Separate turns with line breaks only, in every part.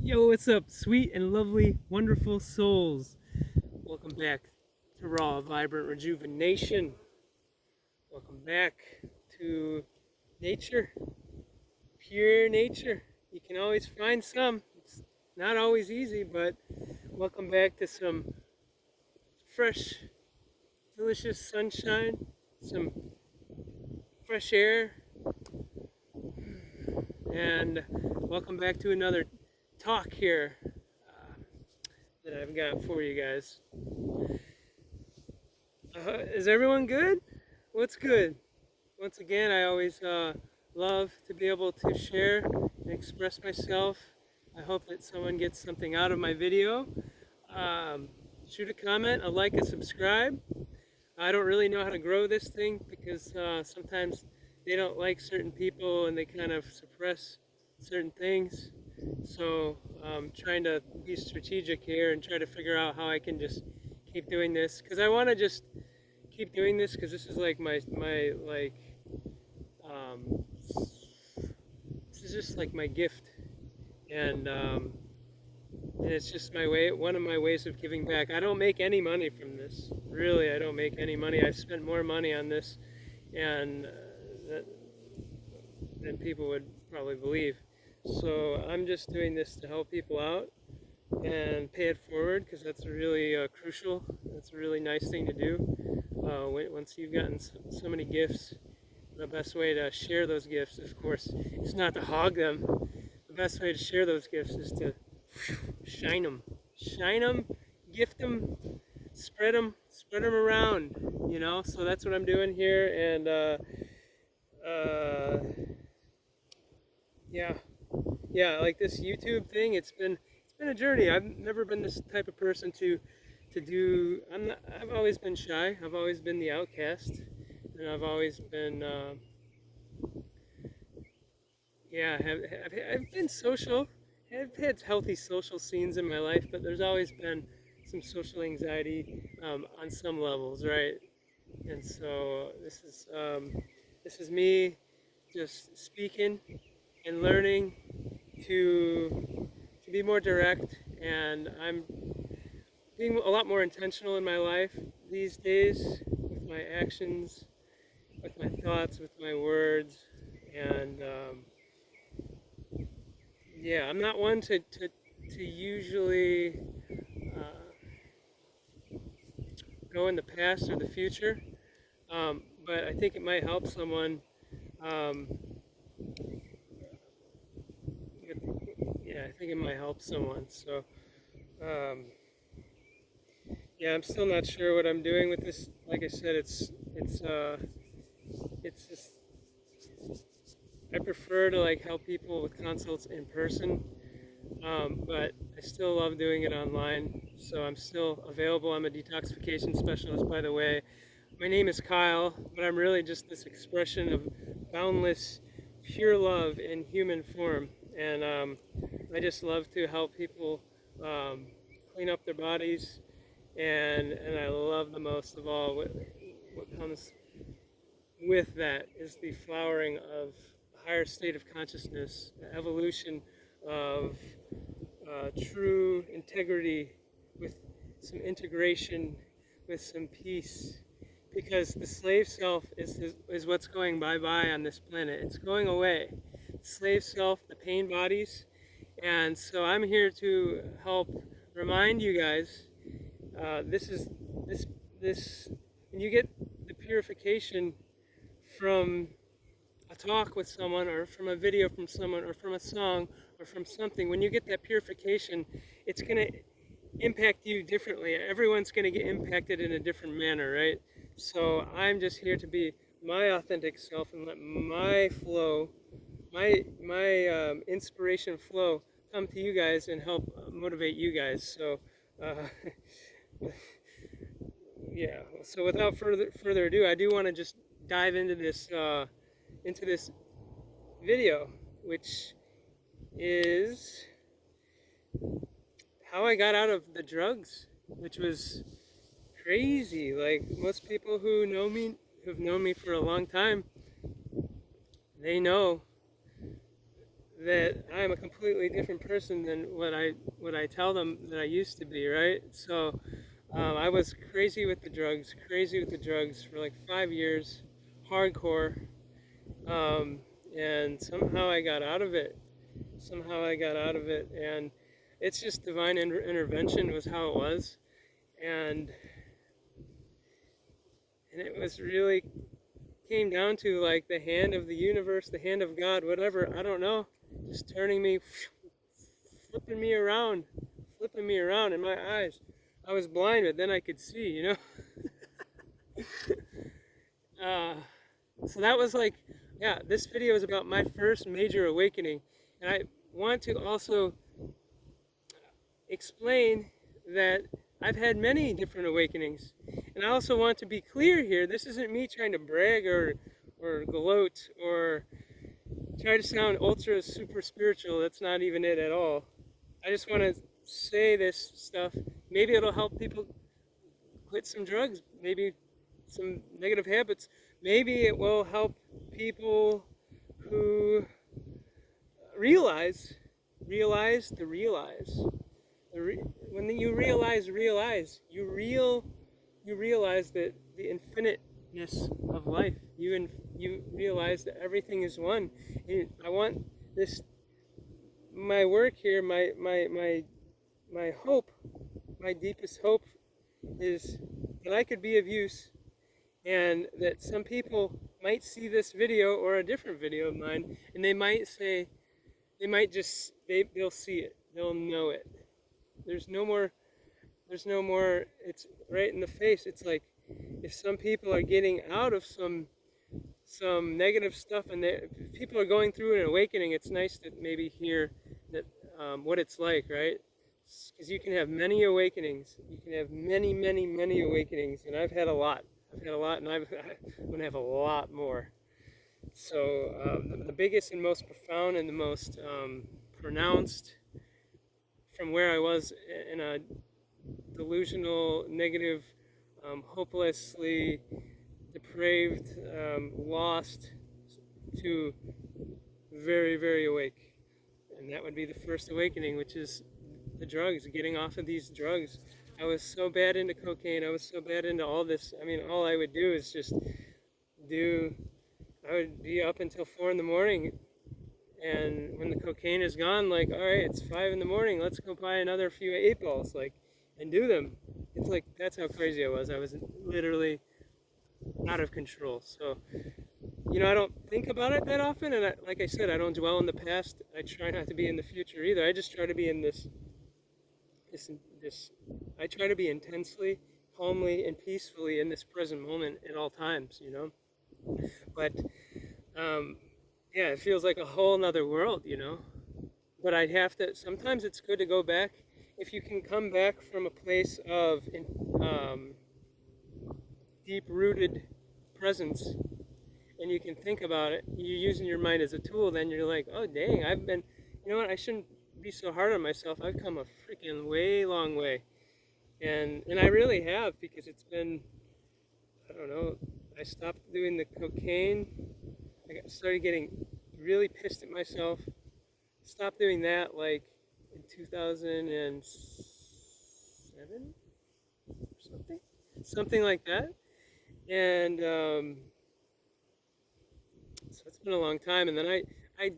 Yo, what's up, sweet and lovely, wonderful souls? Welcome back to Raw, Vibrant Rejuvenation. Welcome back to nature, pure nature. You can always find some. It's not always easy, but welcome back to some fresh, delicious sunshine, some fresh air, and welcome back to another talk here that I've got for you guys. Is everyone good? What's good? Once again, I always love to be able to share and express myself. I hope that someone gets something out of my video. Shoot a comment, a like, a subscribe. I don't really know how to grow this thing because sometimes they don't like certain people and they kind of suppress certain things. So I'm trying to be strategic here and try to figure out how I can just keep doing this, because I want to just keep doing this because this is like my this is just like my gift, and it's just my way, one of my ways of giving back. I don't make any money from this, really. I don't make any money. I've spent more money on this and than people would probably believe. So I'm just doing this to help people out and pay it forward, because that's really crucial. That's a really nice thing to do. Once you've gotten so many gifts, the best way to share those gifts, of course, is not to hog them. The best way to share those gifts is to shine them, gift them, spread them around. You know. So that's what I'm doing here, and yeah, like this YouTube thing. It's been a journey. I've never been this type of person to do. I've always been shy. I've always been the outcast, and I've always been I've been social. I've had healthy social scenes in my life, but there's always been some social anxiety on some levels, right? And so this is me just speaking and learning to be more direct, and I'm being a lot more intentional in my life these days with my actions, with my thoughts, with my words, and I'm not one to usually go in the past or the future, but I think it might help someone. I think it might help someone. So, I'm still not sure what I'm doing with this. Like I said, it's just, I prefer to like help people with consults in person, but I still love doing it online. So I'm still available. I'm a detoxification specialist, by the way. My name is Kyle, but I'm really just this expression of boundless, pure love in human form. And I just love to help people clean up their bodies, and I love the most of all what comes with that is the flowering of a higher state of consciousness, the evolution of true integrity with some integration, with some peace, because the slave self is what's going bye-bye on this planet. It's going away. The slave self, the pain bodies. And so I'm here to help remind you guys, this when you get the purification from a talk with someone, or from a video from someone, or from a song, or from something, when you get that purification, it's going to impact you differently. Everyone's going to get impacted in a different manner, right? So I'm just here to be my authentic self and let my flow, my inspiration flow come to you guys and help motivate you guys. So so without further ado, I do want to just dive into this video, which is how I got out of the drugs, which was crazy. Like, most people who've known me for a long time, they know that I'm a completely different person than what I tell them that I used to be, right? So I was crazy with the drugs for like 5 years, hardcore, um, and somehow I got out of it. Somehow I got out of it, and it's just divine intervention was how it was, and it was really came down to like the hand of the universe, the hand of God, whatever, I don't know, just turning me, flipping me around, flipping me around in my eyes. I was blind, but then I could see, you know? So that was like, yeah, this video is about my first major awakening. And I want to also explain that I've had many different awakenings. And I also want to be clear here, this isn't me trying to brag or gloat or try to sound ultra super spiritual. That's not even it at all. I just want to say this stuff. Maybe it'll help people quit some drugs, maybe some negative habits. Maybe it will help people who realize. When you realize, you realize that the infiniteness of life. You realize that everything is one. And I want this, my work here, my hope, my deepest hope is that I could be of use, and that some people might see this video or a different video of mine, and they might say, they'll see it, they'll know it. There's no more, it's right in the face. It's like, if some people are getting out of some negative stuff, and people are going through an awakening, it's nice to maybe hear that what it's like, right? Because you can have many awakenings. You can have many, many, many awakenings, and I've had a lot. And I'm going to have a lot more. So the biggest and most profound and the most pronounced, from where I was in a delusional, negative, hopelessly depraved, lost, to very, very awake. And that would be the first awakening, which is the drugs, getting off of these drugs. I was so bad into cocaine. I was so bad into all this. I mean, all I would do is just I would be up until 4 in the morning. And when the cocaine is gone, like, all right, it's 5 in the morning. Let's go buy another few 8-balls, like, and do them. It's like, that's how crazy I was. I was literally out of control. So, you know, I don't think about it that often. And like I said, I don't dwell in the past. I try not to be in the future either. I just try to be in this. I try to be intensely, calmly, and peacefully in this present moment at all times, you know. But yeah, it feels like a whole nother world, you know. But I'd have to. Sometimes it's good to go back. If you can come back from a place of deep-rooted presence, and you can think about it, you're using your mind as a tool. Then you're like, oh dang, I've been. You know what? I shouldn't be so hard on myself. I've come a freaking way long way, and I really have, because it's been, I don't know, I stopped doing the cocaine. I started getting really pissed at myself. Stopped doing that like in 2007 or something like that. And so it's been a long time. And then I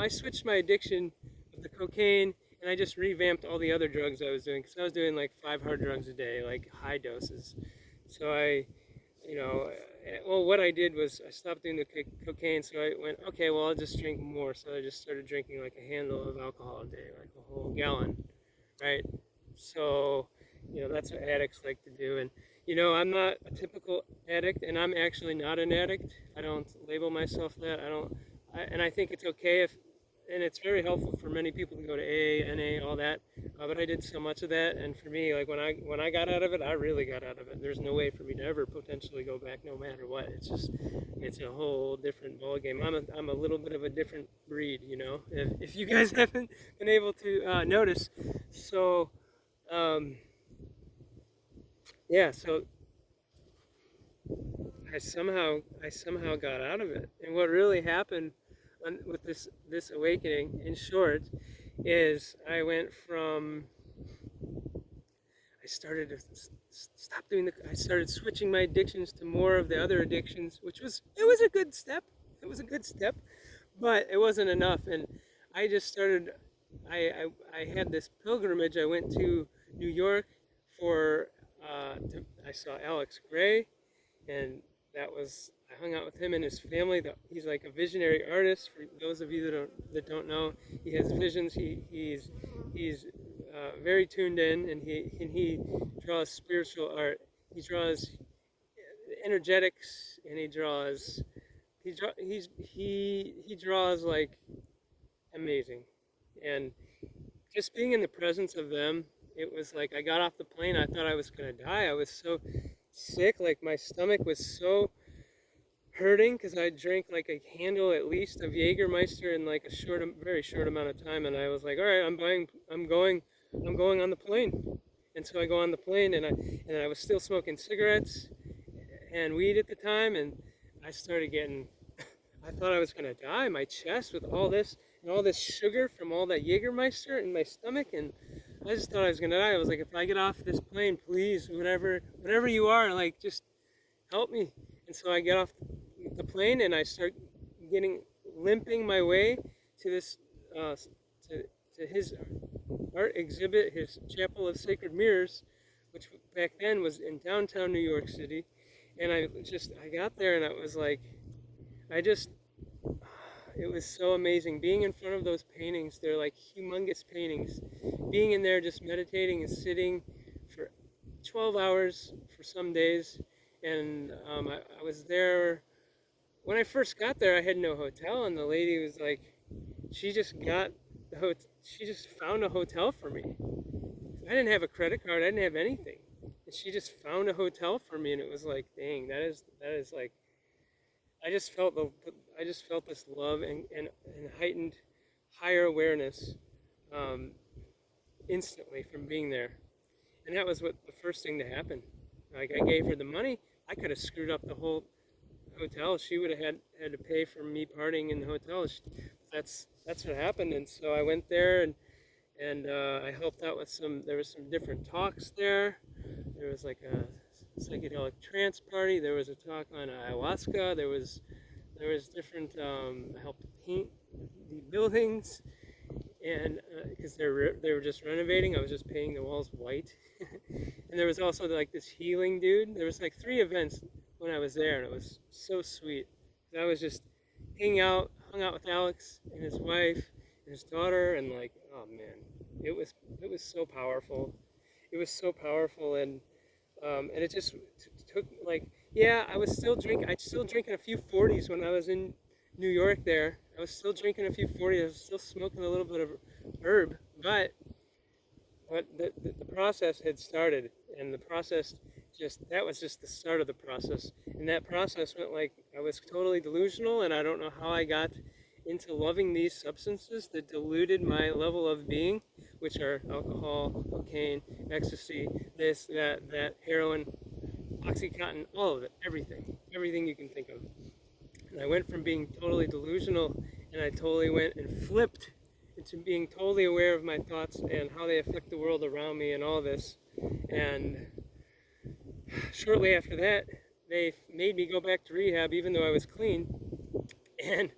switched my addiction of the cocaine, and I just revamped all the other drugs I was doing, because I was doing like 5 hard drugs a day, like high doses. So well, what I did was I stopped doing the cocaine, so I went, okay, well, I'll just drink more. So I just started drinking like a handle of alcohol a day, like a whole gallon, right? So, you know, that's what addicts like to do. And, you know, I'm not a typical addict, and I'm actually not an addict. I don't label myself that. And I think it's okay and it's very helpful for many people to go to AA, NA, all that. But I did so much of that, and for me, like when I got out of it, I really got out of it. There's no way for me to ever potentially go back, no matter what. It's a whole different ballgame. I'm a little bit of a different breed, you know. If you guys haven't been able to notice, so yeah, so I somehow got out of it, and what really happened with this awakening, in short, is I went from I started to stop doing I started switching my addictions to more of the other addictions, which was a good step. It was a good step, but it wasn't enough. And I just started. I had this pilgrimage. I went to New York for. I saw Alex Gray, and I hung out with him and his family. He's like a visionary artist. For those of you that don't know, he has visions. He's very tuned in, and he draws spiritual art. He draws energetics, and he draws like amazing. And just being in the presence of them, it was like I got off the plane. I thought I was gonna die. I was so sick. Like my stomach was so hurting because I drank like a handle at least of Jägermeister in like very short amount of time, and I was like, all right, I'm going on the plane. And so I go on the plane, and I was still smoking cigarettes and weed at the time, and I started getting, I thought I was gonna die. My chest with all this sugar from all that Jägermeister in my stomach, and I just thought I was gonna die. I was like, if I get off this plane, please, whatever you are, like just help me. And so I get off the plane and I start limping my way to this to his art exhibit, his Chapel of Sacred Mirrors, which back then was in downtown New York City. And I got there, and I was like, it was so amazing being in front of those paintings. They're like humongous paintings. Being in there just meditating and sitting for 12 hours for some days. And I was there. When I first got there, I had no hotel, and the lady was like, she just found a hotel for me. I didn't have a credit card. I didn't have anything. And she just found a hotel for me, and it was like, dang, that is like, I just felt this love and heightened higher awareness instantly from being there. And that was the first thing to happen. Like, I gave her the money. I could have screwed up the whole hotel. She would have had to pay for me partying in the hotel. That's what happened. And so I went there, and I helped out with there was some different talks there. There was like a psychedelic trance party. There was a talk on ayahuasca. There was different. I helped paint the buildings, and because they were just renovating, I was just painting the walls white. And there was also like this healing dude. There was like 3 events when I was there, and it was so sweet. I was just hung out with Alex and his wife and his daughter, and like, oh man, it was so powerful. It was so powerful, and it just took like, yeah, I'd still drinking a few 40s when I was in New York there. I was still drinking a few 40s. I was still smoking a little bit of herb, but the process had started, and the process that was just the start of the process. And that process went like, I was totally delusional, and I don't know how I got into loving these substances that diluted my level of being, which are alcohol, cocaine, ecstasy, this, that, heroin, Oxycontin, all of it, everything you can think of. And I went from being totally delusional, and I totally went and flipped into being totally aware of my thoughts and how they affect the world around me and all this. And shortly after that, they made me go back to rehab, even though I was clean. And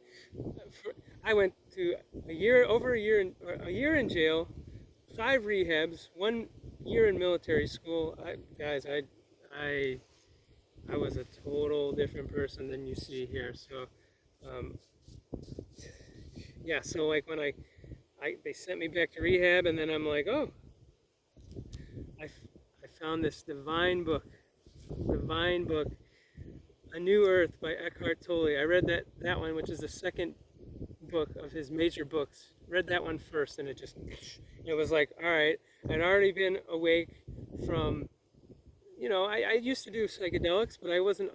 I went to a year in jail, 5 rehabs, 1 year in military school. I was a total different person than you see here. So, yeah. So like when they sent me back to rehab, and then I'm like, oh, I found this divine book, A New Earth by Eckhart Tolle. I read that one, which is the second book of his major books. Read that one first, and it was like, all right, I'd already been awake from, I used to do psychedelics, but I wasn't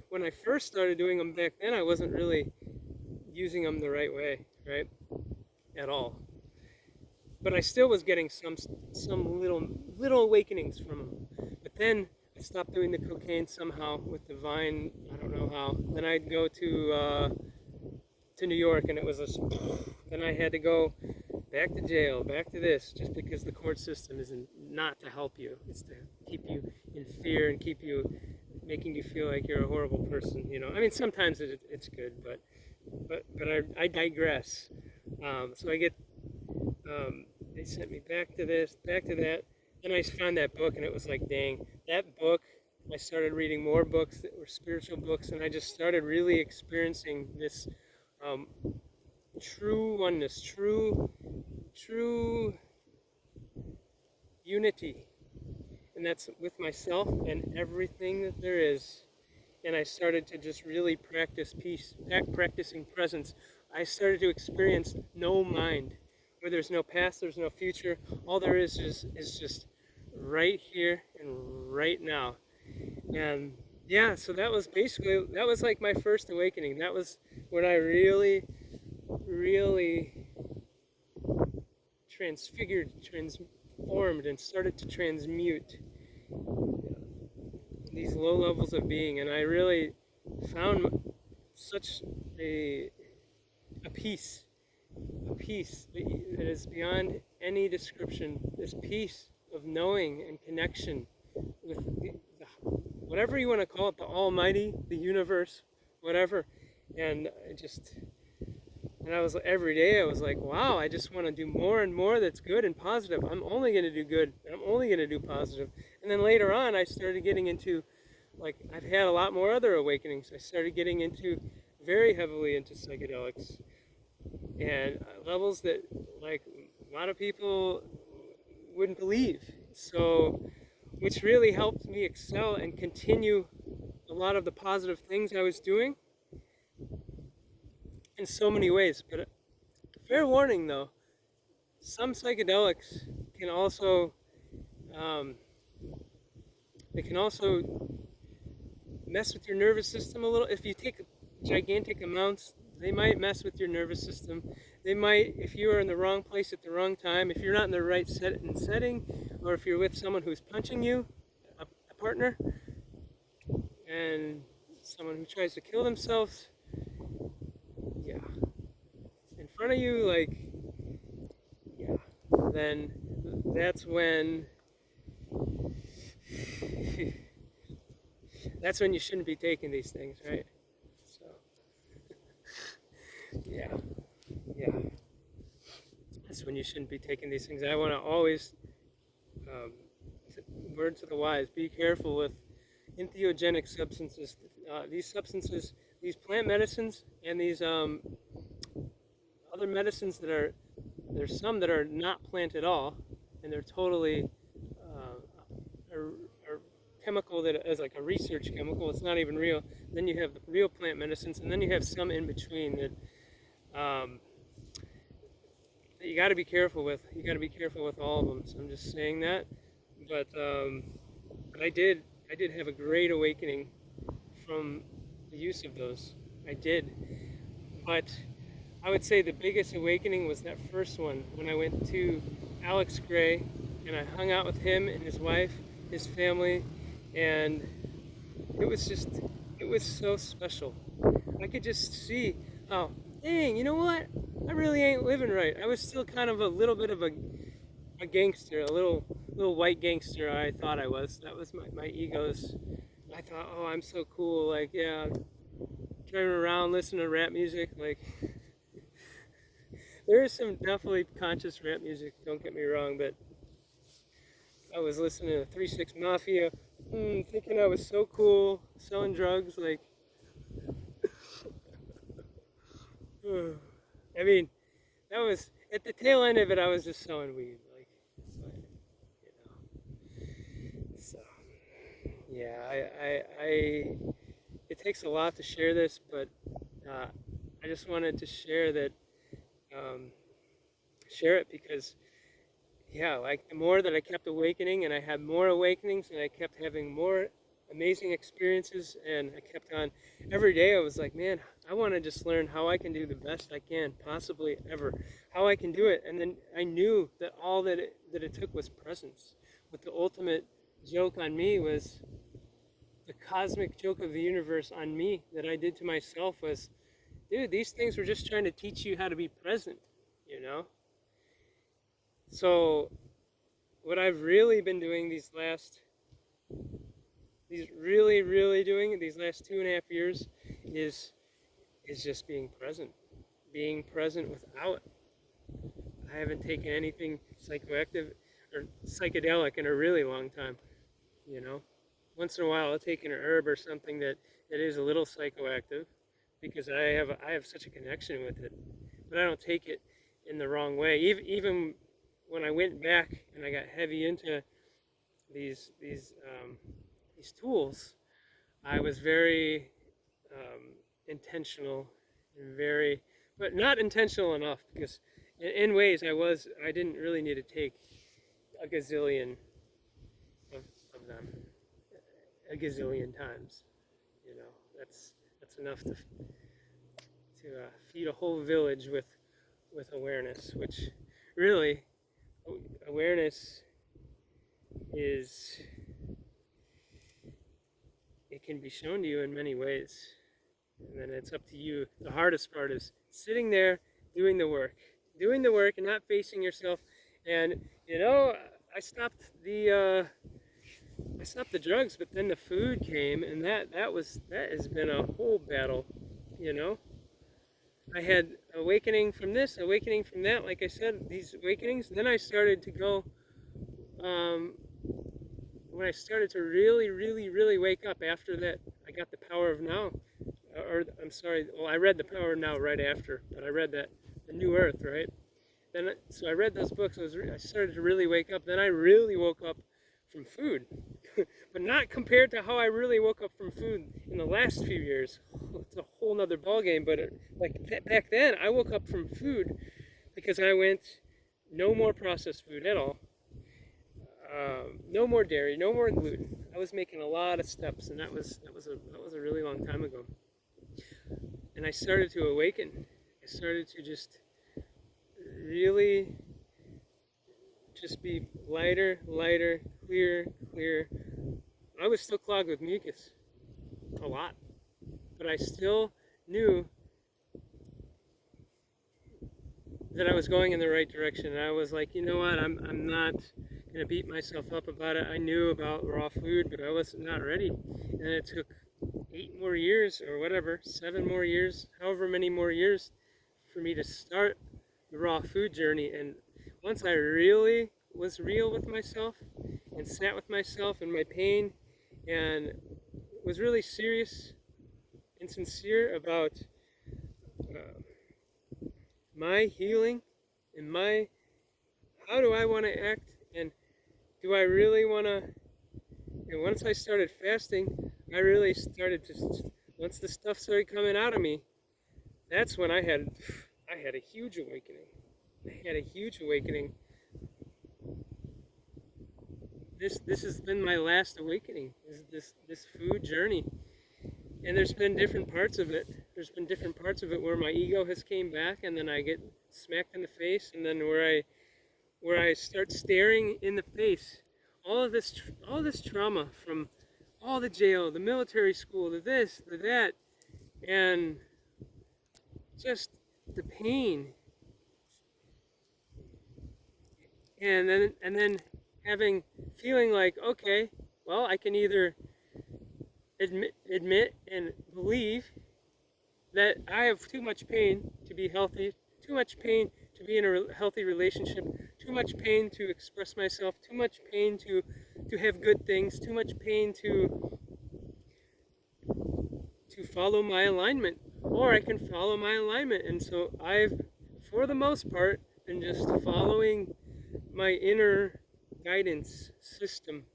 when I first started doing them back then, I wasn't really using them the right way, right, at all. But I still was getting some little awakenings from them. But then I stopped doing the cocaine somehow with divine, I don't know how. Then I'd go to to New York, and it was a, then I had to go back to jail, back to this, just because the court system is not to help you. It's to keep you in fear and keep you, making you feel like you're a horrible person. I mean, sometimes it's good, but I digress. So I get, they sent me back to this, back to that. Then I found that book, and it was like, dang, that book. I started reading more books that were spiritual books, and I just started really experiencing this true oneness, true unity, and that's with myself and everything that there is. And I started to just really practice peace, practicing presence. I started to experience no mind, where there's no past, there's no future. All there is just right here and right now. And yeah, so that was like my first awakening. That was when I really transformed, and started to transmute these low levels of being. And I really found such a peace that is beyond any description. This peace of knowing and connection with whatever you want to call it, the Almighty, the universe, whatever. And I was, every day I was like, wow, I just want to do more and more that's good and positive. I'm only going to do good. I'm only going to do positive. And then later on, I started getting into, like, I've had a lot more other awakenings. I started getting into, very heavily into psychedelics, and levels that, like, a lot of people wouldn't believe. So, which really helped me excel and continue a lot of the positive things I was doing in so many ways. But fair warning though, some psychedelics can also mess with your nervous system a little. If you take gigantic amounts, they might mess with your nervous system. They might, if you are in the wrong place at the wrong time, if you're not in the right setting, or if you're with someone who's punching you, a partner, and someone who tries to kill themselves, yeah, in front of you, like, yeah, then that's when you shouldn't be taking these things, right? So, yeah, that's when you shouldn't be taking these things. I want to always, word to the wise, be careful with entheogenic substances. These substances, these plant medicines, and these other medicines there's some that are not plant at all, and they're totally a chemical that is like a research chemical. It's not even real. Then you have the real plant medicines, and then you have some in between that you got to be careful with. You got to be careful with all of them. So I'm just saying that. But I did have a great awakening from the use of those. I did. But I would say the biggest awakening was that first one, when I went to Alex Gray, and I hung out with him and his wife, his family, and it was so special. I could just see how, dang, you know what? I really ain't living right. I was still kind of a little bit of a gangster, a little white gangster. I thought I was. That was my egos. I thought, oh, I'm so cool. Like, yeah, driving around, listening to rap music. Like, there is some definitely conscious rap music. Don't get me wrong, but I was listening to 3 6 Mafia, thinking I was so cool, selling drugs. Like, I mean, that was at the tail end of it. I was just selling weed. So, yeah, it takes a lot to share this, but I just wanted to share that, share it because, yeah, like the more that I kept awakening, and I had more awakenings, and I kept having more amazing experiences, and I kept on, every day I was like, man, I want to just learn how I can do the best I can possibly ever, how I can do it. And then I knew that all that it took was presence. But the ultimate joke on me was, the cosmic joke of the universe on me that I did to myself was, dude, these things were just trying to teach you how to be present, you know? So what I've really been doing these last 2.5 years is just being present. Being present without. I haven't taken anything psychoactive or psychedelic in a really long time, you know? Once in a while I'll take an herb or something that is a little psychoactive because I have such a connection with it. But I don't take it in the wrong way. Even when I went back and I got heavy into these tools, I was very intentional and but not intentional enough because in ways I didn't really need to take a gazillion of them a gazillion times. You know, that's enough to feed a whole village with awareness, which really awareness is, it can be shown to you in many ways, and then it's up to you. The hardest part is sitting there doing the work and not facing yourself. And you know, I stopped the drugs, but then the food came, and that has been a whole battle, you know. I had awakening from this, awakening from that, like I said, these awakenings. Then I started to go, when I started to really, really, really wake up after that, I got the Power of Now. Or, I'm sorry, well, I read the Power of Now right after, but I read that, The New Earth, right? So I read those books, I started to really wake up. Then I really woke up from food, but not compared to how I really woke up from food in the last few years. It's a whole nother ballgame, but back then I woke up from food because I went no more processed food at all, no more dairy, no more gluten. I was making a lot of steps, and that was a really long time ago. And I started to awaken. I started to just really just be lighter, clear. I was still clogged with mucus, a lot, but I still knew that I was going in the right direction. And I was like, you know what, I'm not gonna beat myself up about it. I knew about raw food, but I was not ready. And it took 8 more years or whatever, 7 more years, however many more years for me to start the raw food journey. And once I really was real with myself and sat with myself and my pain and was really serious and sincere about my healing and how do I want to act, and do I really want to. And once I started fasting, I really started to, once the stuff started coming out of me, that's when I had a huge awakening. This has been my last awakening, is this food journey. And there's been different parts of it. There's been different parts of it where my ego has came back, and then I get smacked in the face, and then where I start staring in the face all this trauma from all the jail, the military school, the this, the that, and just the pain. And then feeling like, okay, well, I can either admit and believe that I have too much pain to be healthy, too much pain to be in a healthy relationship, too much pain to express myself, too much pain to have good things, too much pain to follow my alignment, or I can follow my alignment. And so I've, for the most part, been just following my inner guidance system.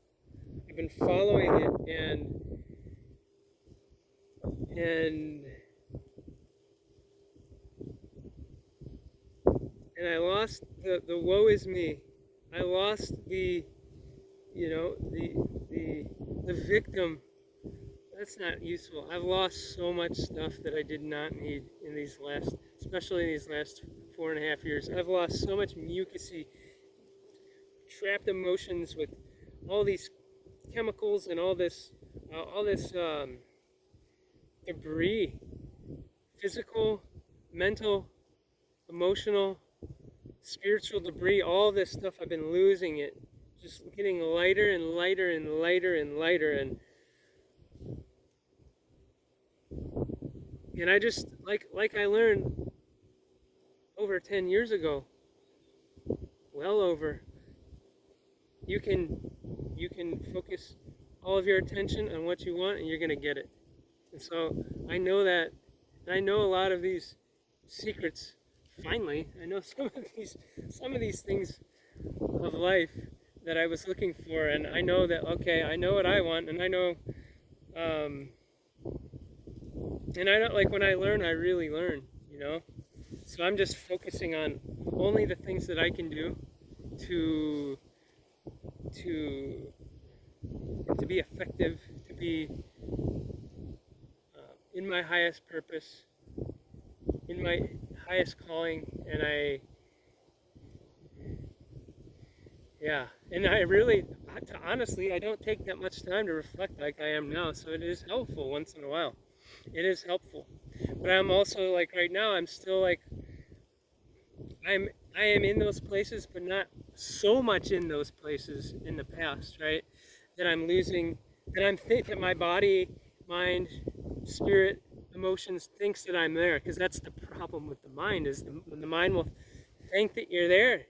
I've been following it, and I lost the woe is me. I lost the victim. That's not useful. I've lost so much stuff that I did not need in especially in these last 4.5 years. I've lost so much mucusy, trapped emotions with all these chemicals and all this debris physical, mental, emotional, spiritual debris, all this stuff, I've been losing it. Just getting lighter and lighter and lighter and lighter. And I just, like I learned over 10 years ago, well over, you can focus all of your attention on what you want and you're going to get it. And so I know that, and I know a lot of these secrets. Finally, I know some of these things of life that I was looking for, and I know that, okay, I know what I want, and I know, and I don't, like, when I learn, I really learn, you know. So I'm just focusing on only the things that I can do to be effective, to be in my highest purpose, in my highest calling. And and I really, honestly, I don't take that much time to reflect like I am now, so it is helpful once in a while. It is helpful. But I'm also, like, right now, I'm still like, I am in those places, but not so much in those places in the past, right? That I'm losing, that my body, mind, spirit, emotions thinks that I'm there, because that's the problem with the mind, is when the mind will think that you're there,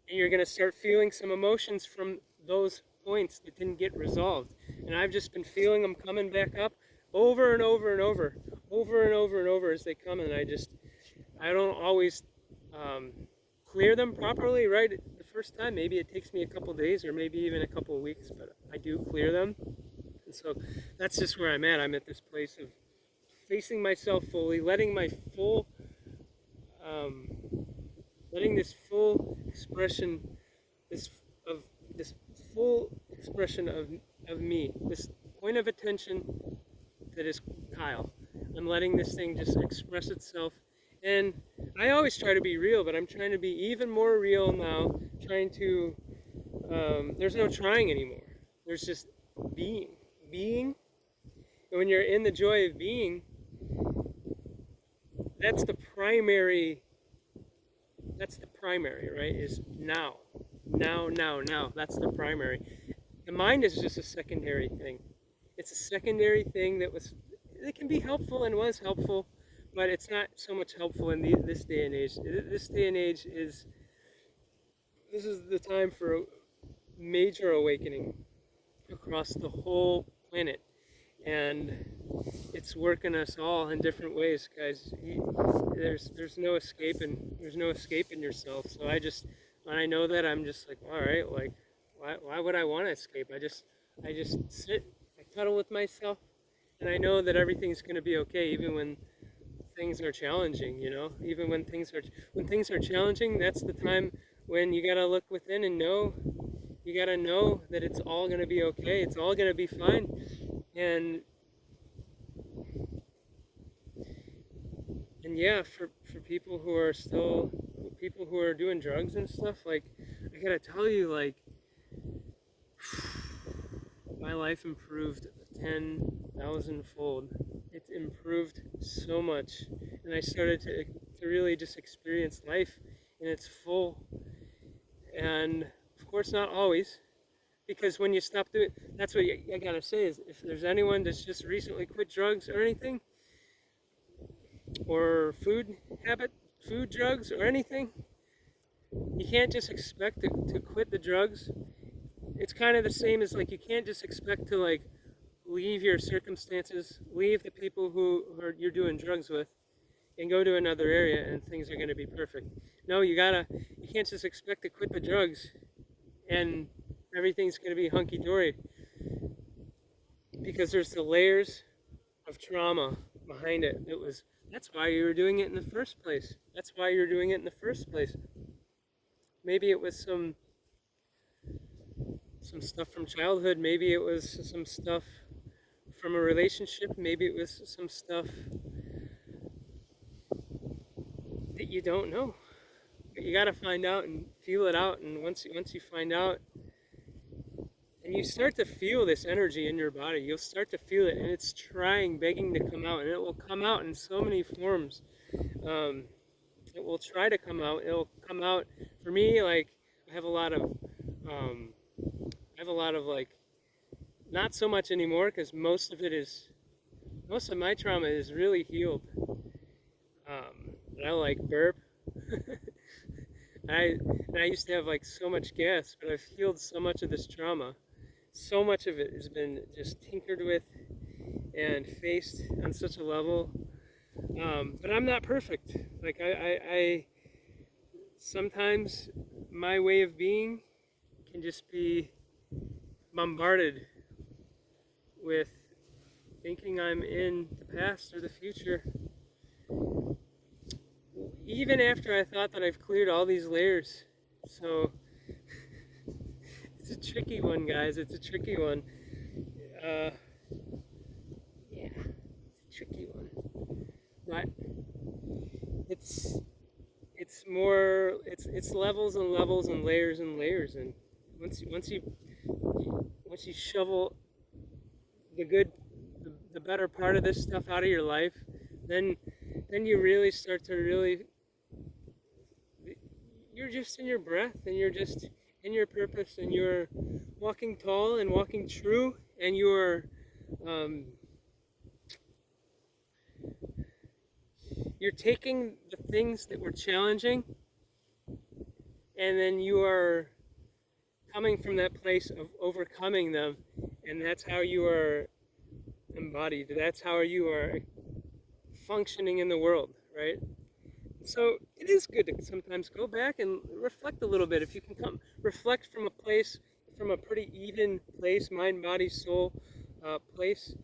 and you're going to start feeling some emotions from those points that didn't get resolved. And I've just been feeling them coming back up over and over and over, over and over and over as they come, and I don't always clear them properly right the first time. Maybe it takes me a couple days or maybe even a couple weeks, but I do clear them. And so that's just where I'm at. I'm at this place of facing myself fully, letting my full, letting this full expression, this full expression of me, this point of attention that is Kyle. I'm letting this thing just express itself. And I always try to be real, but I'm trying to be even more real now. Trying to, there's no trying anymore. There's just being. Being. And when you're in the joy of being, that's the primary, right? Is now. Now. That's the primary. The mind is just a secondary thing. It's a secondary thing it can be helpful and was helpful, but it's not so much helpful in this day and age. This day and age this is the time for a major awakening across the whole planet, and it's working us all in different ways, guys. There's no escaping. There's no escaping yourself. So when I know that, I'm just like, all right, like, why would I want to escape? I just sit, I cuddle with myself, and I know that everything's going to be okay, even when things are challenging, you know. Even when things are challenging, that's the time when you gotta look within and you gotta know that it's all gonna be okay. It's all gonna be fine. And yeah, for people who are doing drugs and stuff, like, I gotta tell you, like, my life improved 10,000-fold. It's improved so much, and I started to really just experience life in its full. And of course, not always, because when you stop doing, that's what I gotta say, is if there's anyone that's just recently quit drugs or anything, or food drugs or anything, you can't just expect to quit the drugs. It's kind of the same as, like, you can't just expect to, like, leave your circumstances, leave the people who you're doing drugs with, and go to another area and things are going to be perfect. No, you can't just expect to quit the drugs and everything's going to be hunky-dory, because there's the layers of trauma behind it. That's why you were doing it in the first place. That's why you're doing it in the first place. Maybe it was some stuff from childhood. Maybe it was some stuff from a relationship. Maybe it was some stuff that you don't know. But you got to find out and feel it out. And once you find out and you start to feel this energy in your body. You'll start to feel it, and it's trying, begging to come out, and it will come out in so many forms. Um, it will try to come out. It'll come out for me. Like I have a lot of, um, like not so much anymore because most of my trauma is really healed. I like burp. I used to have like so much gas, but I've healed so much of this trauma. So much of it has been just tinkered with and faced on such a level. But I'm not perfect. Like I sometimes my way of being can just be bombarded with thinking I'm in the past or the future. Even after I thought that I've cleared all these layers. So it's a tricky one, guys. It's a tricky one. Yeah, it's a tricky one. But it's more it's levels and levels and layers, and once you shovel the good the better part of this stuff out of your life, then you really start to you're just in your breath, and you're just in your purpose, and you're walking tall and walking true, and you're taking the things that were challenging, and then you are coming from that place of overcoming them, and that's how you are embodied. That's how you are functioning in the world, right? So it is good to sometimes go back and reflect a little bit. If you can come reflect from a place, from a pretty even place, mind, body, soul place,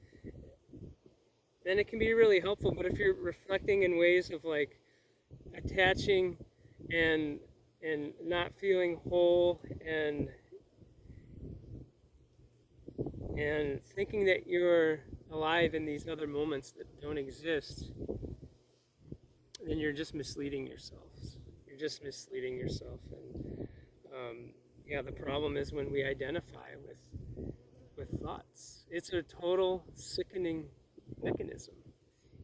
then it can be really helpful. But if you're reflecting in ways of like attaching and not feeling whole and thinking that you're alive in these other moments that don't exist, then you're just misleading yourselves. You're just misleading yourself. And yeah, the problem is when we identify with thoughts. It's a total sickening mechanism.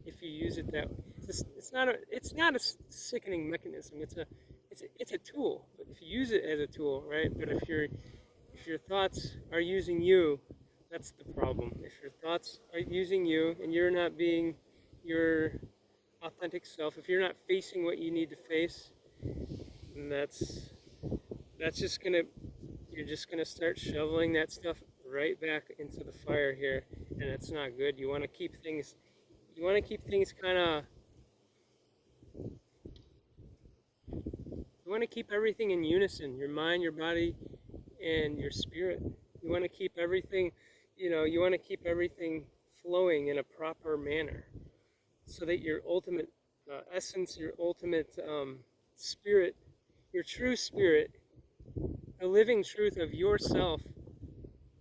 If you use it that way, it's not a sickening mechanism. It's a tool. But if you use it as a tool, right? But if your thoughts are using you, that's the problem. If your thoughts are using you and you're not being your authentic self, if you're not facing what you need to face, then you're just gonna start shoveling that stuff right back into the fire here, and it's not good. You want to keep things kind of, you want to keep everything in unison, your mind, your body, and your spirit. You want to keep everything, you want to keep everything flowing in a proper manner, so that your ultimate essence, your ultimate spirit, your true spirit, the living truth of yourself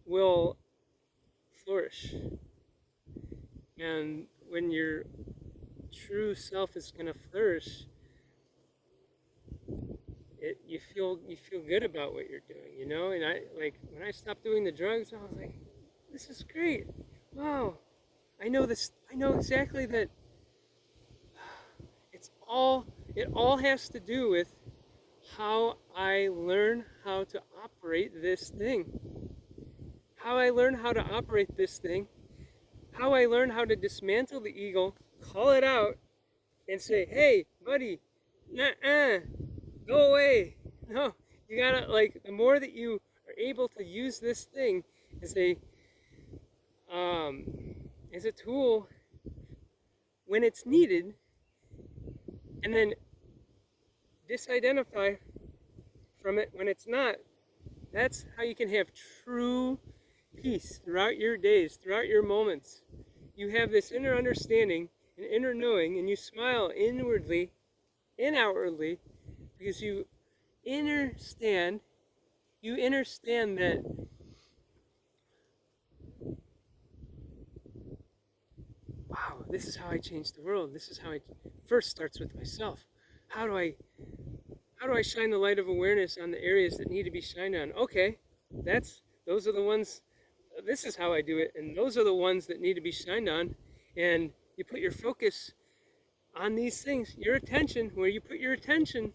will flourish. And when your true self is going to flourish, you feel good about what you're doing, And when I stopped doing the drugs, I was like, this is great. Wow, I know exactly that. It all has to do with how I learn how to operate this thing. How I learn how to operate this thing. How I learn how to dismantle the ego, call it out, and say, hey, buddy, nah, go away. No, you gotta, the more that you are able to use this thing as a tool when it's needed, and then disidentify from it when it's not, that's how you can have true peace throughout your days, throughout your moments. You have this inner understanding and inner knowing, and you smile inwardly and outwardly because you understand that wow, this is how I change the world. This is how it first starts with myself. How do I shine the light of awareness on the areas that need to be shined on? Okay, that's Those are the ones, this is how I do it, and those are the ones that need to be shined on. And you put your focus on these things, your attention, where you put your attention,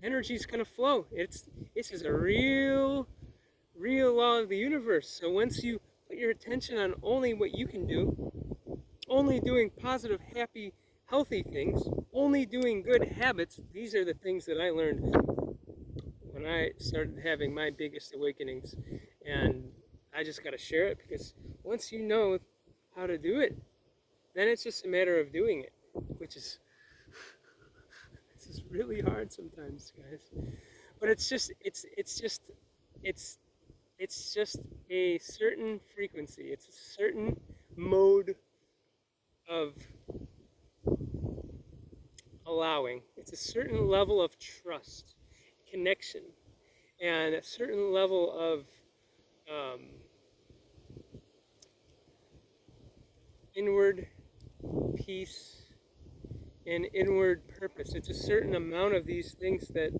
energy's going to flow. This is a real law of the universe. So once you put your attention on only what you can do, only doing positive, happy, healthy things, only doing good habits, these are the things that I learned when I started having my biggest awakenings. And I just got to share it, because once you know how to do it, then it's just a matter of doing it, which is this is really hard sometimes, guys. But it's just a certain frequency. It's a certain mode of allowing. It's a certain level of trust, connection, and a certain level of inward peace and inward purpose. It's a certain amount of these things that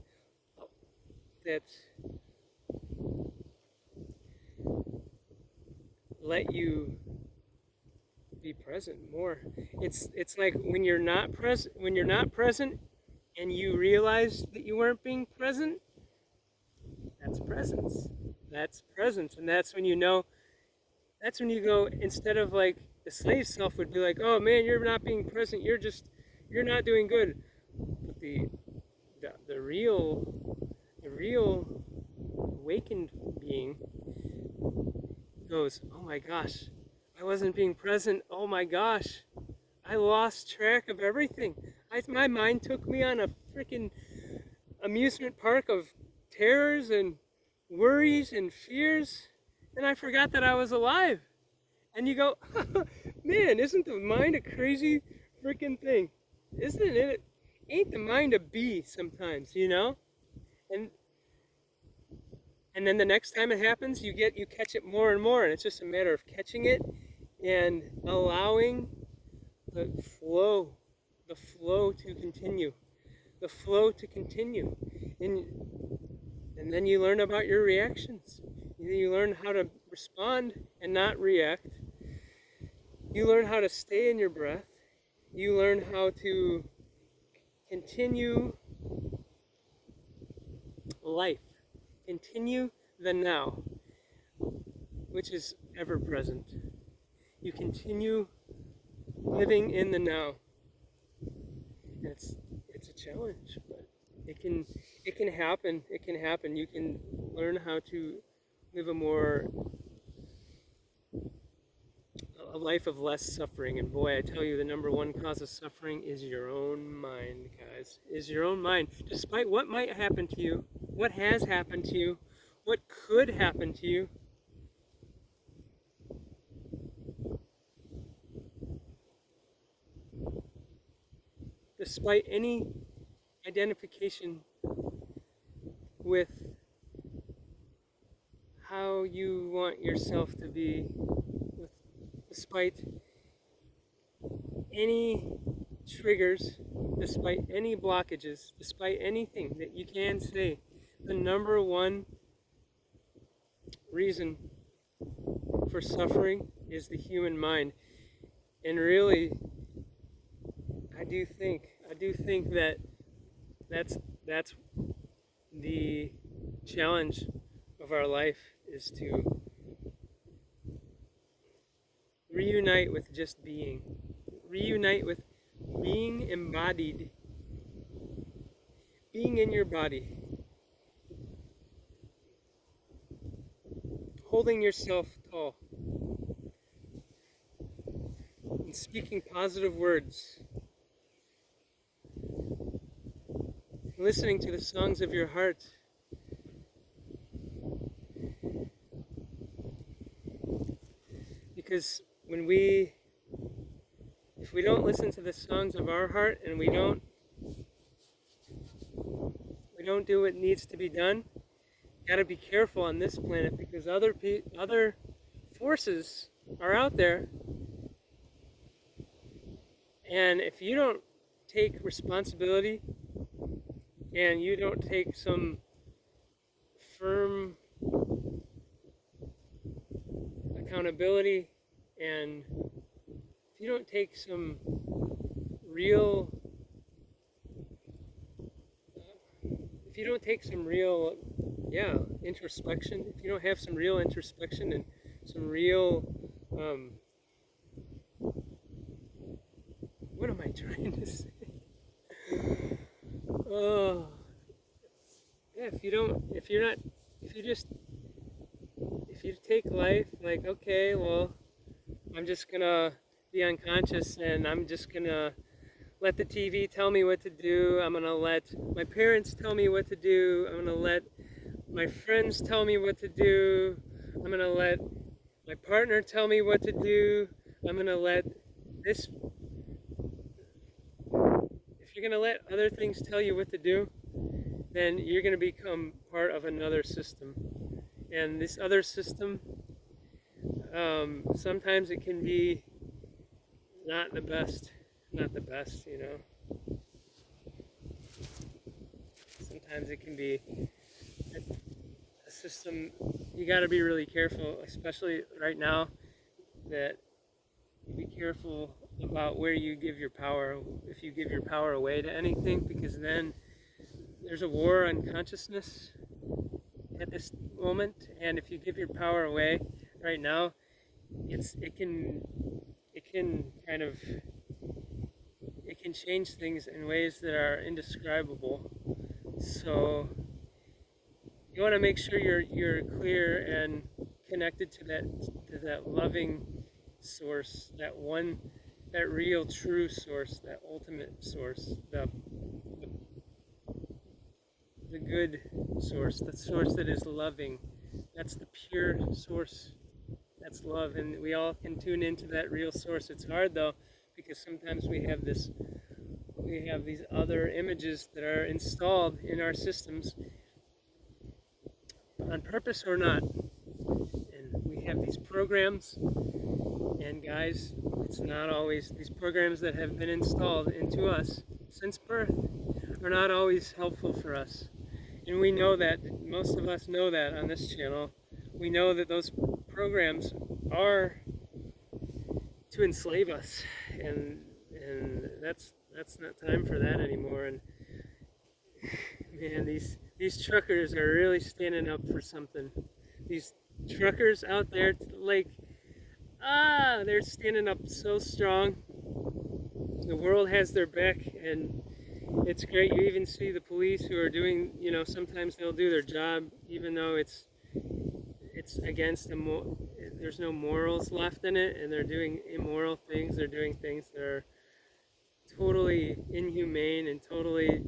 let you be present more. It's like when you're not present and you realize that you weren't being present, that's presence. That's presence. And that's when you know, that's when you go, instead of like the slave self would be like, oh man, you're not being present, you're not doing good. But the real awakened being goes, oh my gosh, I wasn't being present. Oh my gosh, I lost track of everything. My mind took me on a freaking amusement park of terrors and worries and fears, and I forgot that I was alive. And you go, man, isn't the mind a crazy freaking thing? Isn't it? Ain't the mind a bee sometimes, you know? And then the next time it happens, you catch it more and more, and it's just a matter of catching it and allowing the flow to continue, and then you learn about your reactions. You learn how to respond and not react. You learn how to stay in your breath. You learn how to continue life. Continue the now, which is ever present. You continue living in the now. It's a challenge, but it can happen. It can happen. You can learn how to live a life of less suffering. And boy, I tell you, the number one cause of suffering is your own mind, guys. Is your own mind. Despite what might happen to you, what has happened to you, what could happen to you, despite any identification with how you want yourself to be, despite any triggers, despite any blockages, despite anything that you can say, the number one reason for suffering is the human mind. And really, I do think that that's the challenge of our life, is to reunite with just being. Reunite with being embodied. Being in your body. Holding yourself tall. And speaking positive words. Listening to the songs of your heart. Because if we don't listen to the songs of our heart, and we don't do what needs to be done, gotta be careful on this planet, because other forces are out there, and if you don't take responsibility and you don't take some firm accountability, and if you don't take some real, if you don't take some real, introspection, if you don't have some real introspection and some real, what am I trying to say? Oh, yeah, if you take life like, okay, well, I'm just gonna be unconscious and I'm just gonna let the TV tell me what to do. I'm gonna let my parents tell me what to do. I'm gonna let my friends tell me what to do. I'm gonna let my partner tell me what to do. I'm gonna let this, if you're gonna let other things tell you what to do, then you're gonna become part of another system. And this other system, sometimes it can be not the best, you know. Sometimes it can be a system, you got to be really careful, especially right now, that be careful about where you give your power, if you give your power away to anything, because then there's a war on consciousness at this moment, and if you give your power away right now, it can kind of, it can change things in ways that are indescribable. So you want to make sure you're clear and connected to that loving source, that real true source, that ultimate source, the good source, the source that is loving. That's the pure source. That's love, and we all can tune into that real source. It's hard though, because sometimes we have these other images that are installed in our systems, on purpose or not. And we have these programs, and guys, it's not always, these programs that have been installed into us since birth are not always helpful for us. And we know that, most of us know that on this channel. We know that those programs are to enslave us, and that's not time for that anymore. And man, these truckers are really standing up for something. These truckers out there, like, they're standing up so strong. The world has their back, and it's great. You even see the police who are doing, you know, sometimes they'll do their job even though it's against there's no morals left in it, and they're doing immoral things. They're doing things that are totally inhumane and totally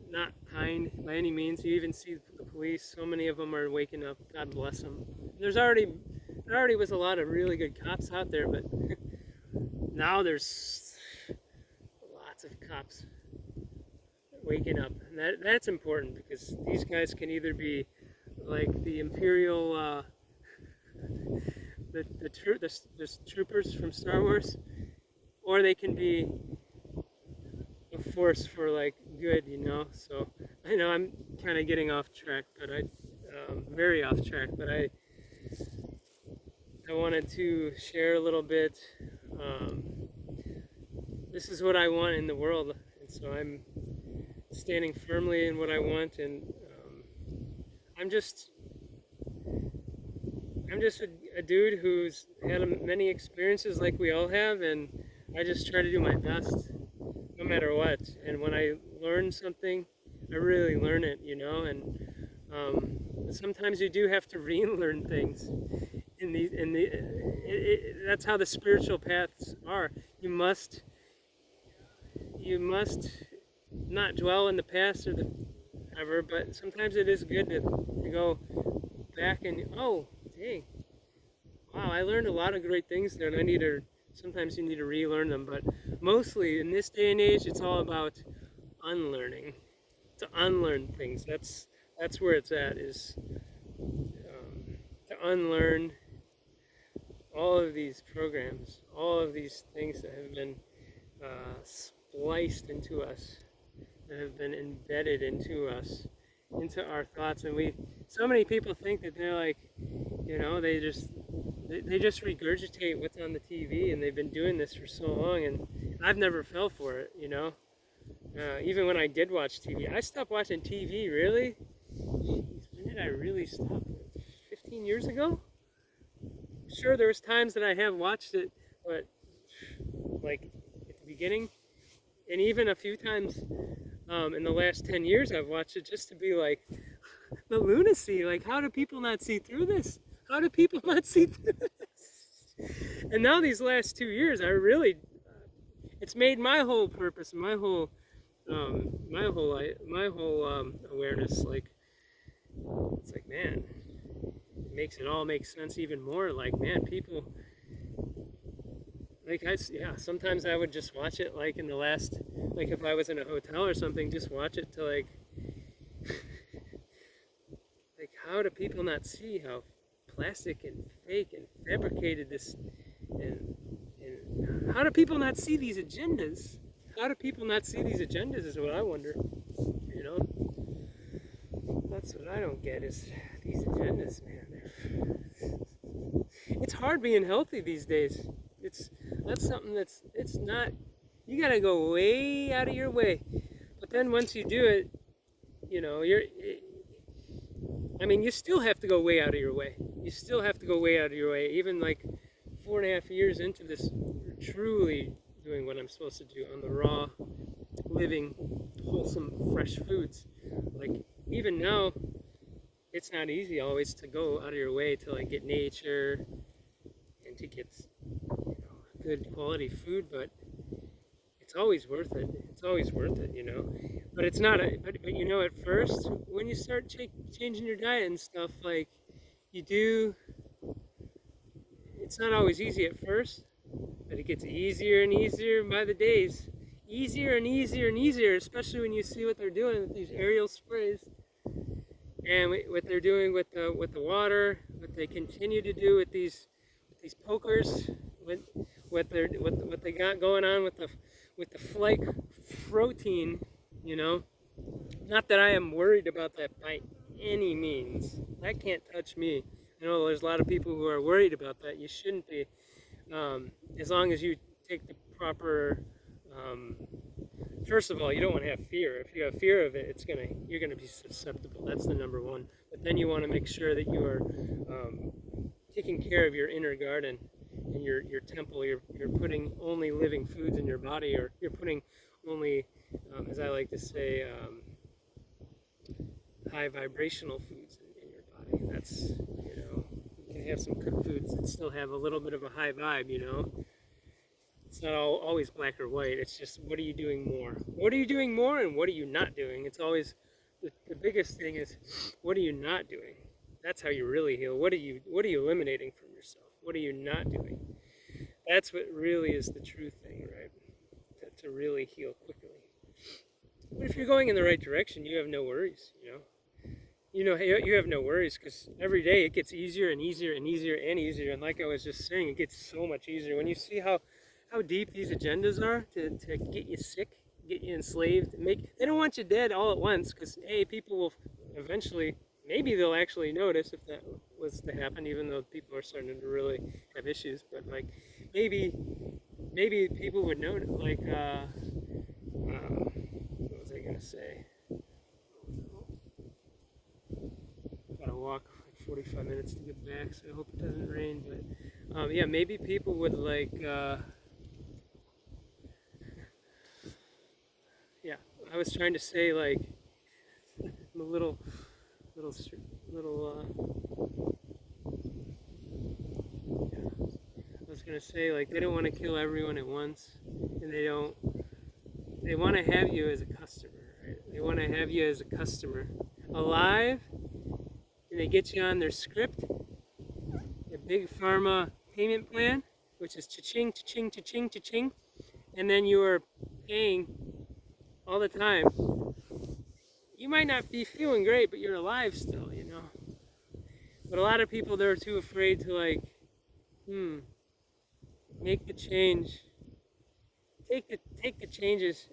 not kind by any means. You even see the police, so many of them are waking up. God bless them. There already was a lot of really good cops out there, but now there's lots of cops waking up. And that's important, because these guys can either be like the Imperial, the troopers from Star Wars, or they can be a force for like good, you know. So I know I'm kind of getting off track, but very off track. But I wanted to share a little bit. This is what I want in the world, and so I'm standing firmly in what I want, and I'm just a dude who's had many experiences like we all have, and I just try to do my best no matter what. And when I learn something, I really learn it, you know. And sometimes you do have to relearn things. That's how the spiritual paths are. You must not dwell in the past or the ever, but sometimes it is good to go back and, oh, dang, wow, I learned a lot of great things there, and sometimes you need to relearn them. But mostly in this day and age, it's all about unlearning, to unlearn things. That's where it's at, is to unlearn all of these programs, all of these things that have been spliced into us, that have been embedded into us, into our thoughts, and so many people think that they're like, they just regurgitate what's on the TV, and they've been doing this for so long, and I've never fell for it, even when I did watch TV. I stopped watching TV, really? Jeez, when did I really stop? 15 years ago? Sure, there was times that I have watched it, but like at the beginning, and even a few times in the last 10 years I've watched it just to be like, the lunacy, like how do people not see through this? How do people not see through this? And now these last 2 years, it's made my whole purpose, my whole awareness, like, it's like, man, it makes it all make sense even more. Like, man, people, like, sometimes I would just watch it, like, like, if I was in a hotel or something, just watch it to, like, like, how do people not see how plastic and fake and fabricated this, and how do people not see these agendas? How do people not see these agendas is what I wonder, That's what I don't get is these agendas, man. It's hard being healthy these days. That's something it's not, you gotta go way out of your way. But then once you do it, you still have to go way out of your way. You still have to go way out of your way. Even like 4.5 years into this, truly doing what I'm supposed to do on the raw, living, wholesome, fresh foods. Like, even now, it's not easy always to go out of your way to like get nature and to get good quality food, but it's always worth it. It's always worth it, But it's not but at first, when you start changing your diet and stuff, like it's not always easy at first, but it gets easier and easier by the days. Easier and easier and easier, especially when you see what they're doing with these aerial sprays, and what they're doing with the water, what they continue to do with these pokers, what they got going on with the flake protein, Not that I am worried about that by any means. That can't touch me. I know there's a lot of people who are worried about that. You shouldn't be, as long as you take the proper. First of all, you don't want to have fear. If you have fear of it, you're gonna be susceptible. That's the number one. But then you want to make sure that you are taking care of your inner garden and your temple. You're putting only living foods in your body, or you're putting only, as I like to say, high vibrational foods in your body. That's, you can have some cooked foods that still have a little bit of a high vibe, It's not always black or white. It's just, what are you doing more? What are you doing more, and what are you not doing? It's always, the biggest thing is, what are you not doing? That's how you really heal. What are you eliminating from yourself? What are you not doing? That's what really is the true thing, right? To really heal quickly. But if you're going in the right direction, you have no worries, You have no worries, because every day it gets easier and easier and easier and easier. And like I was just saying, it gets so much easier. When you see how deep these agendas are to get you sick, get you enslaved, they don't want you dead all at once, because people will eventually, maybe they'll actually notice if that was to happen, even though people are starting to really have issues. But like, maybe people would notice, like, what was I gonna say? Gotta walk like 45 minutes to get back, so I hope it doesn't rain. But maybe people would like, I was trying to say, like, a little. I was gonna say, like, they don't want to kill everyone at once, and they want to have you as a customer, right? They want to have you as a customer, alive, and they get you on their script, a big pharma payment plan, which is cha-ching, cha-ching, cha-ching, cha-ching, and then you are paying all the time. You might not be feeling great, but you're alive still, But a lot of people, they're too afraid to, like, make the change. Take the changes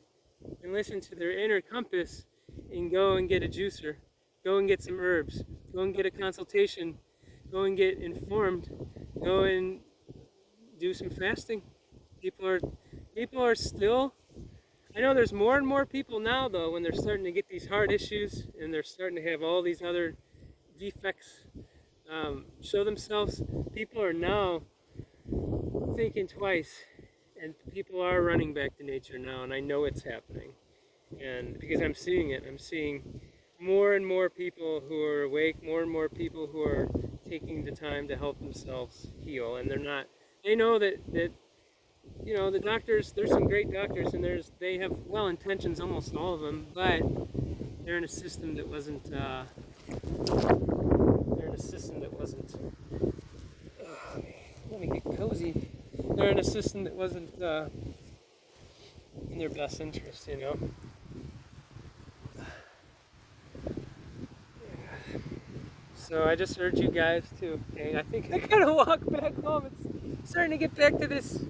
and listen to their inner compass and go and get a juicer Go and get some herbs. Go and get a consultation. Go and get informed. Go and do some fasting. People are people are still. I know there's more and more people now though when they're starting to get these heart issues and they're starting to have all these other defects show themselves. People are now thinking twice, and people are running back to nature now, and I know it's happening. And because I'm seeing it, I'm seeing more and more people who are awake, more and more people who are taking the time to help themselves heal, and they're not. They know that you know the doctors. There's some great doctors, and they have well intentions, almost all of them, but they're in a system that wasn't. They're in a system that wasn't. Let me get cozy. They're in a system that wasn't in their best interest, you know. So I just urge you guys to. Okay, I think I gotta walk back home. It's starting to get back to this.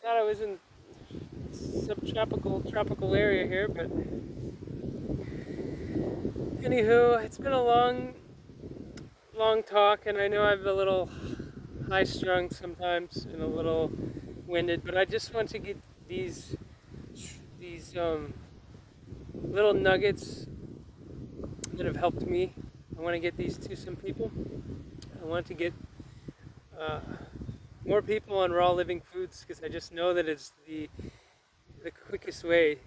Thought I was in tropical area here, but anywho, it's been a long talk, and I know I'm a little high-strung sometimes and a little winded, but I just want to get these little nuggets that have helped me. I want to get these to some people. I want to get more people on raw living foods because I just know that it's the quickest way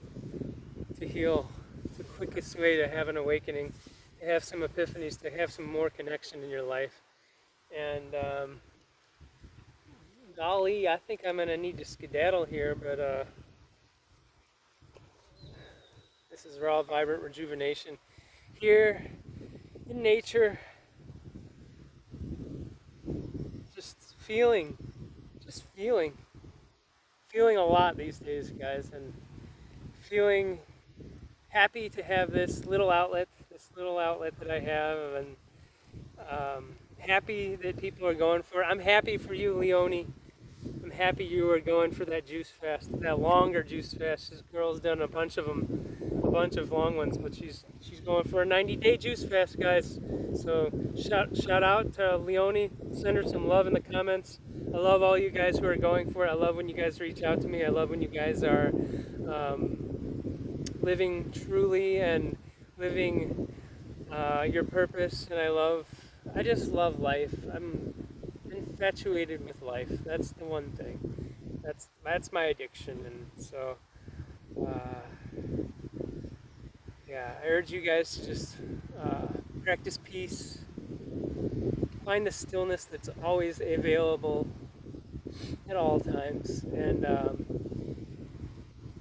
to heal, the quickest way to have an awakening, to have some epiphanies, to have some more connection in your life. And golly, I think I'm gonna need to skedaddle here, but this is raw, vibrant rejuvenation here in nature. Just feeling a lot these days, guys, and feeling happy to have this little outlet that I have, and happy that people are going for it. I'm happy for you, Leonie. I'm happy you are going for that juice fast, that longer juice fast. This girl's done a bunch of them, a bunch of long ones, but she's going for a 90-day juice fast, guys. So shout out to Leonie. Send her some love in the comments. I love all you guys who are going for it. I love when you guys reach out to me. I love when you guys are living truly and living your purpose. And I just love life. I'm infatuated with life. That's the one thing. That's my addiction. And so yeah, I urge you guys to just practice peace. Find the stillness that's always available at all times, and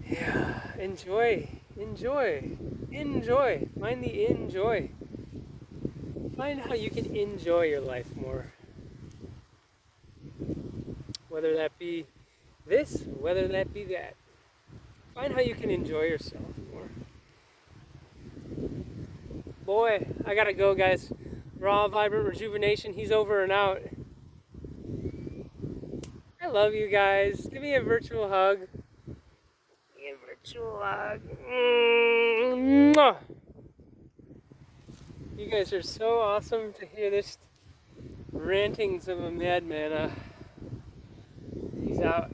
yeah, enjoy. Find the enjoy. Find how you can enjoy your life more. Whether that be this, whether that be that. Find how you can enjoy yourself more. Boy, I gotta go, guys. Raw, vibrant rejuvenation. He's over and out. I love you guys. Give me a virtual hug. Give me a virtual hug. Mwah. You guys are so awesome to hear this rantings of a madman. He's out.